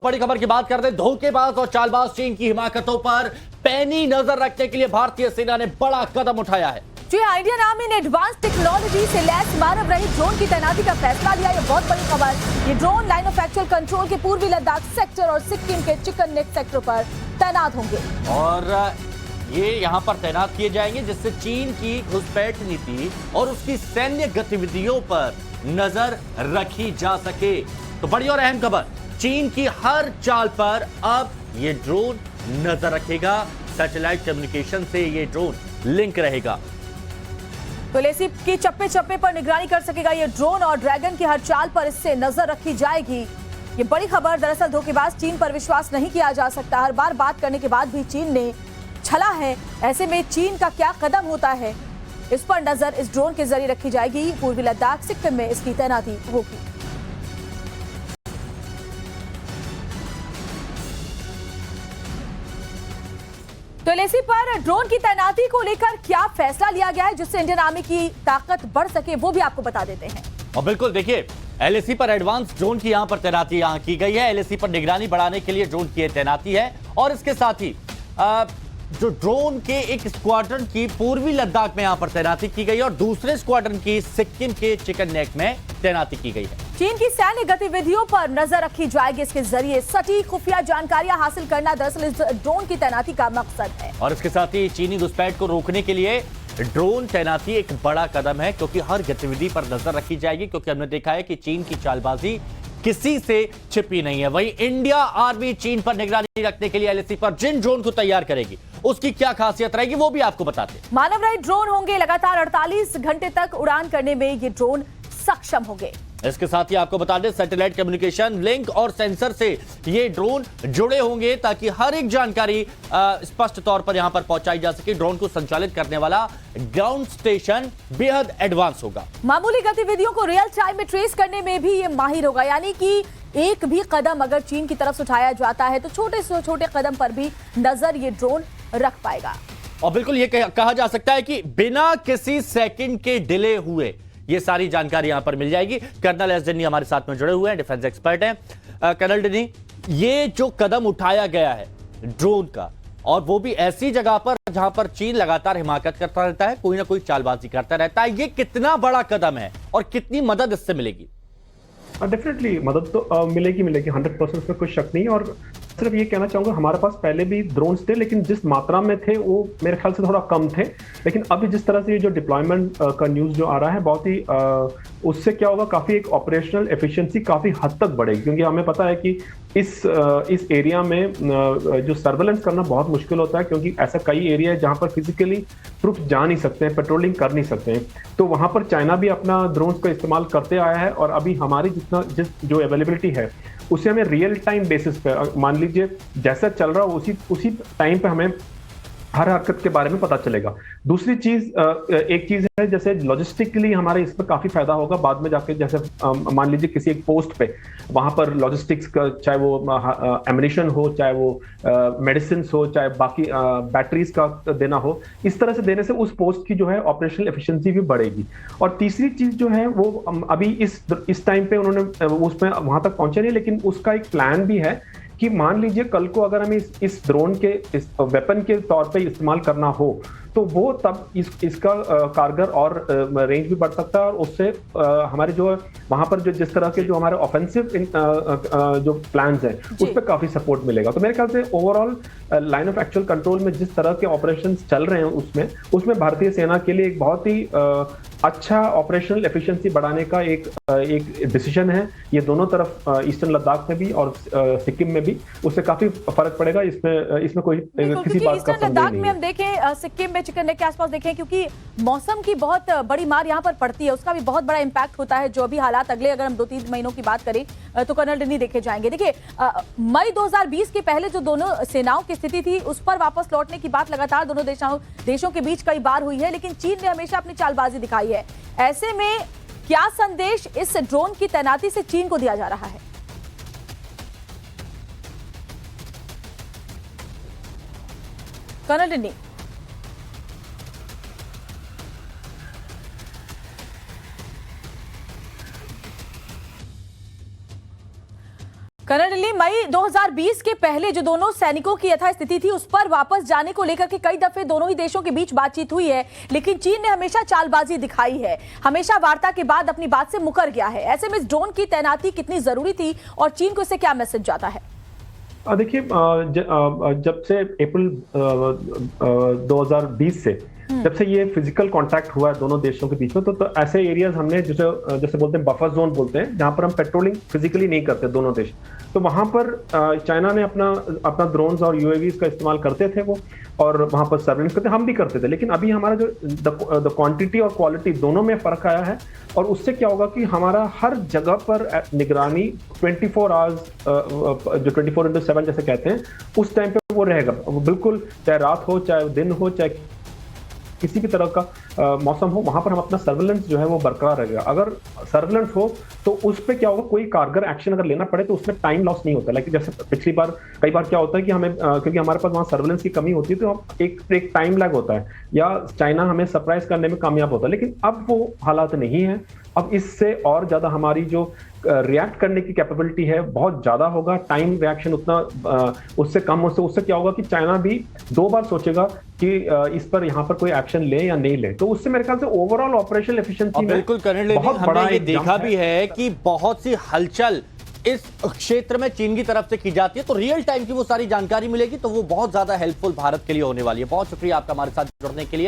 बड़ी खबर की बात करते हैं। धोखेबाज और चालबाज चीन की हिमाकतों पर पैनी नजर रखने के लिए भारतीय सेना ने बड़ा कदम उठाया है। जी इंडियन आर्मी ने एडवांस टेक्नोलॉजी से लैस मानव रहित ड्रोन की तैनाती का फैसला लिया। ये बहुत बड़ी खबर। ये drone line of actual control के पूर्वी लद्दाख सेक्टर और सिक्किम के चिकन नेक सेक्टर पर तैनात होंगे और ये यहाँ पर तैनात किए जाएंगे, जिससे चीन की घुसपैठ नीति और उसकी सैन्य गतिविधियों पर नजर रखी जा सके। तो बड़ी और अहम खबर, चीन की हर चाल पर अब ये ड्रोन नजर रखेगा। सैटेलाइट कम्युनिकेशन से ये ड्रोन लिंक रहेगा। तो एलएसी की चप्पे चप्पे पर निगरानी कर सकेगा ये ड्रोन और ड्रैगन की हर चाल पर इससे नजर रखी जाएगी। ये बड़ी खबर। दरअसल धोखेबाज चीन पर विश्वास नहीं किया जा सकता। हर बार बात करने के बाद भी चीन ने छला है। ऐसे में चीन का क्या कदम होता है, इस पर नजर इस ड्रोन के जरिए रखी जाएगी। पूर्वी लद्दाख सिक्किम में इसकी तैनाती होगी। तो एलएसी पर ड्रोन की तैनाती को लेकर क्या फैसला लिया गया है जिससे इंडियन आर्मी की ताकत बढ़ सके, वो भी आपको बता देते हैं। और बिल्कुल देखिए, एलएसी पर एडवांस ड्रोन की यहां पर तैनाती यहां की गई है। एलएसी पर निगरानी बढ़ाने के लिए ड्रोन की तैनाती है और इसके साथ ही जो ड्रोन के एक स्क्वाड्रन की पूर्वी लद्दाख में यहां पर तैनाती की गई और दूसरे स्क्वाड्रन की सिक्किम के चिकन नेक में तैनाती की गई है। चीन की सैन्य गतिविधियों पर नजर रखी जाएगी। इसके जरिए सटीक खुफिया जानकारियां हासिल करना दरअसल इस ड्रोन की तैनाती का मकसद है। और इसके साथ ही चीनी घुसपैठ को रोकने के लिए ड्रोन तैनाती एक बड़ा कदम है, क्योंकि हर गतिविधि पर नजर रखी जाएगी। क्योंकि हमने देखा है कि चीन की चालबाजी किसी से छिपी नहीं है। वहीं इंडिया आर्मी चीन पर निगरानी रखने के लिए एलएसी पर जिन ड्रोन को तैयार करेगी उसकी क्या खासियत रहेगी, वो भी आपको बताते हैं। मानव रहित ड्रोन होंगे। लगातार 48 घंटे तक उड़ान करने में ये ड्रोन सक्षम होंगे। इसके साथ ही आपको बता दें, सैटेलाइट कम्युनिकेशन लिंक और सेंसर से ये ड्रोन जुड़े होंगे ताकि हर एक जानकारी स्पष्ट तौर पर यहां पर पहुंचाई जा सके। ड्रोन को संचालित करने वाला ग्राउंड स्टेशन बेहद एडवांस होगा। मामूली गतिविधियों को रियल टाइम में ट्रेस करने में भी ये माहिर होगा। यानी कि एक भी कदम अगर चीन की तरफ से उठाया जाता है तो छोटे से छोटे कदम पर भी नजर ये ड्रोन रख पाएगा। और बिल्कुल ये कहा जा सकता है कि बिना किसी सेकंड के डिले हुए ये सारी जानकारी यहां पर मिल जाएगी। कर्नल एस डिनी हमारे साथ में जुड़े हुए हैं, डिफेंस एक्सपर्ट हैं। कर्नल डिनी, ये जो कदम उठाया गया है ड्रोन का, और वो भी ऐसी जगह पर जहां पर चीन लगातार हिमाकत करता रहता है, कोई ना कोई चालबाजी करता रहता है, ये कितना बड़ा कदम है और कितनी मदद इससे मिलेगी? डेफिनेटली मदद तो मिलेगी 100%, उसमें कोई शक नहीं। और सिर्फ ये कहना चाहूंगा, हमारे पास पहले भी ड्रोन्स थे, लेकिन जिस मात्रा में थे वो मेरे ख्याल से थोड़ा कम थे। लेकिन अभी जिस तरह से ये जो डिप्लॉयमेंट का न्यूज़ जो आ रहा है, बहुत ही उससे क्या होगा, काफ़ी एक ऑपरेशनल एफिशिएंसी काफ़ी हद तक बढ़ेगी। क्योंकि हमें पता है कि इस एरिया में जो सर्वेलेंस करना बहुत मुश्किल होता है, क्योंकि ऐसा कई एरिया है जहाँ पर फिजिकली ट्रुप्स जा नहीं सकते हैं, पेट्रोलिंग कर नहीं सकते हैं। तो वहाँ पर चाइना भी अपना ड्रोन्स का इस्तेमाल करते आया है और अभी हमारी जो अवेलेबिलिटी है उसे हमें रियल टाइम बेसिस पे, मान लीजिए जैसा चल रहा हो उसी टाइम पे हमें हर हरकत के बारे में पता चलेगा। दूसरी चीज, एक चीज है जैसे लॉजिस्टिकली हमारे इसमें काफी फायदा होगा बाद में जाके। जैसे मान लीजिए किसी एक पोस्ट पे वहां पर लॉजिस्टिक्स का, चाहे वो एमिनिशन हो, चाहे वो मेडिसिन हो, चाहे बाकी बैटरीज का देना हो, इस तरह से देने से उस पोस्ट की जो है ऑपरेशनल एफिशिएंसी भी बढ़ेगी। और तीसरी चीज जो है वो अभी इस टाइम पे उन्होंने उसमें वहां तक पहुंचे नहीं, लेकिन उसका एक प्लान भी है कि मान लीजिए कल को अगर हमें इस ड्रोन के इस वेपन के तौर पे इस्तेमाल करना हो तो वो तब इसका कारगर और रेंज भी बढ़ सकता है। और उससे हमारे जो वहां पर जो जिस तरह के जो हमारे ऑफेंसिव जो प्लान्स हैं उस पर काफी सपोर्ट मिलेगा। तो मेरे ख्याल से overall line of actual control में जिस तरह के ऑपरेशंस चल रहे हैं उसमें भारतीय सेना के लिए एक बहुत ही अच्छा ऑपरेशनल एफिशिएंसी बढ़ाने का एक डिसीजन है। ये दोनों तरफ ईस्टर्न लद्दाख में भी और सिक्किम में भी, उससे काफी फर्क पड़ेगा। इसमें कोई किसी बात का संदेह नहीं है। में हम देखें, सिक्किम में चिकन नेक के आसपास देखें, क्योंकि मौसम की बहुत बड़ी मार यहाँ पर पड़ती है, उसका भी बहुत बड़ा इंपैक्ट होता है। जो भी हालात अगले अगर हम 2-3 महीनों की बात करें तो कर्नल डिनी देखे जाएंगे। देखिए, मई 2020 के पहले जो दोनों सेनाओं की स्थिति थी उस पर वापस लौटने की बात लगातार दोनों देशों के बीच कई बार हुई है, लेकिन चीन ने हमेशा अपनी चालबाजी दिखाई है। ऐसे में क्या संदेश इस ड्रोन की तैनाती से चीन को दिया जा रहा है? कर्नल डिनी। कर्नल दिल्ली, मई 2020 के पहले जो दोनों सैनिकों की यथास्थिति थी उस पर वापस जाने को लेकर के कई दफे दोनों ही देशों के बीच बातचीत हुई है, लेकिन चीन ने हमेशा चालबाजी दिखाई है, हमेशा वार्ता के बाद अपनी बात से मुकर गया है। ऐसे में इस ड्रोन की तैनाती कितनी जरूरी थी और चीन को इससे क्या मैसेज जाता है? देखिए, जब से अप्रैल 2020 से जब से ये फिजिकल कांटेक्ट हुआ है दोनों देशों के बीच में, तो ऐसे एरियाज हमने जैसे बोलते हैं बफर जोन बोलते हैं, जहां पर हम पेट्रोलिंग फिजिकली नहीं करते दोनों देश, तो वहां पर चाइना ने अपना ड्रोन्स और यूएवीज का इस्तेमाल करते थे वो, और वहां पर सर्वेलेंस करते, हम भी करते थे। लेकिन अभी हमारा जो द क्वांटिटी और क्वालिटी दोनों में फर्क आया है, और उससे क्या होगा कि हमारा हर जगह पर निगरानी 24 आवर्स, जो 24/7 जैसे कहते हैं, उस टाइम पे वो रहेगा बिल्कुल, चाहे रात हो, चाहे दिन हो, चाहे किसी भी तरह का मौसम हो, वहां पर हम अपना सर्वेलेंस जो है वो बरकरार रहेगा। अगर सर्वेलेंस हो तो उस पर क्या होगा, कोई कारगर एक्शन अगर लेना पड़े तो उसमें टाइम लॉस नहीं होता। लाइक जैसे पिछली बार कई बार क्या होता है कि हमें क्योंकि हमारे पास वहां सर्वेलेंस की कमी होती है, तो हम एक टाइम लैग होता है, या चाइना हमें सरप्राइज करने में कामयाब होता है। लेकिन अब वो हालात नहीं है। अब इससे और ज्यादा हमारी जो रिएक्ट करने की कैपेबिलिटी है बहुत ज्यादा होगा, टाइम रिएक्शन उतना उससे कम हो, उससे क्या होगा कि चाइना भी 2 बार सोचेगा कि इस पर यहाँ पर कोई एक्शन ले या नहीं ले। तो उससे मेरे ख्याल से ओवरऑल ऑपरेशनल एफिशिएंसी में बिल्कुल कर्नल, हमने ये देखा भी है कि बहुत सी हलचल इस क्षेत्र में चीन की तरफ से की जाती है, तो रियल टाइम की वो सारी जानकारी मिलेगी, तो वो बहुत ज्यादा हेल्पफुल भारत के लिए होने वाली है। बहुत शुक्रिया आपका हमारे साथ जुड़ने के लिए।